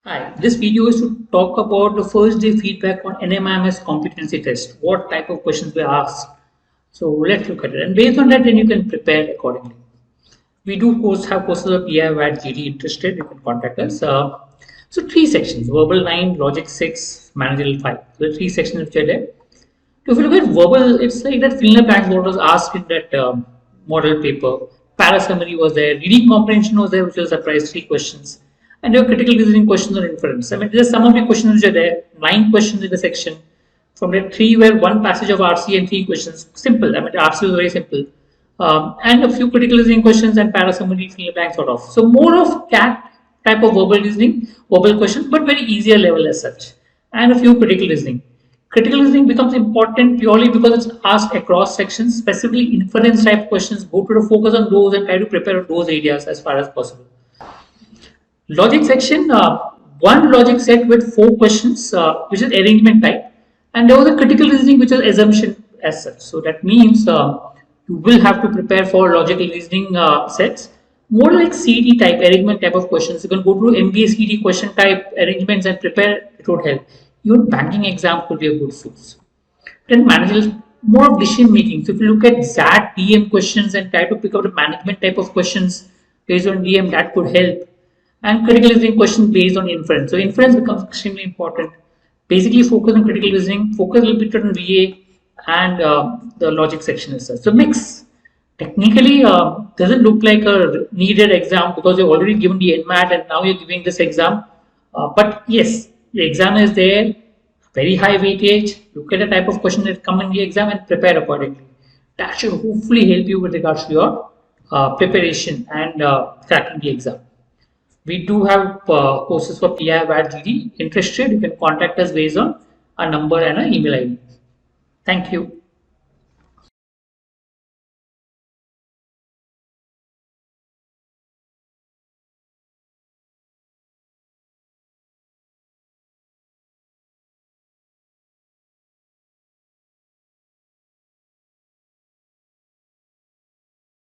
Hi, this video is to talk about the first day feedback on NMIMS competency test. What type of questions were asked? So let's look at it. And based on that, then you can prepare accordingly. We do have courses of PI, VAT, GD. Interested, you can contact us. So three sections: verbal 9, logic 6, managerial 5. So the three sections which are there. So if you look at verbal, it's like that fill in the blanks what was asked in that model paper. Para summary was there, reading comprehension was there, which was a surprise, three questions. And there were critical reasoning questions on inference. I mean, there's some of the questions which are there, 9 questions in the section. From that, three were one passage of RC and three questions. Simple. I mean, the RC was very simple. And a few critical reasoning questions and para summary, fill in the blank sort of. So more of CAT type of verbal reasoning, verbal questions, but very easier level as such. And a few critical reasoning. Critical reasoning becomes important purely because it's asked across sections, specifically inference type questions. Go to the focus on those and try to prepare those areas as far as possible. Logic section, one logic set with 4 questions, which is arrangement type, and there was a critical reasoning which is assumption as such. So that means you will have to prepare for logical reasoning sets, more like CET type, arrangement type of questions. You can go through MBA CET question type arrangements and prepare, it would help. Even banking exam could be a good source. Then managerial, more of decision making. So if you look at ZAT, DM questions and try to pick up the management type of questions based on DM, that could help. And critical reasoning questions based on inference. So inference becomes extremely important. Basically focus on critical reasoning, focus a little bit on VA and the logic section as such. So mix. Technically doesn't look like a needed exam because you've already given the NMAT and now you're giving this exam. But yes, the exam is there, very high weightage. Look at the type of question that come in the exam and prepare accordingly. That should hopefully help you with regards to your preparation and cracking the exam. We do have courses for PI, VAT, GD. Interested, you can contact us based on a number and an email ID. Thank you.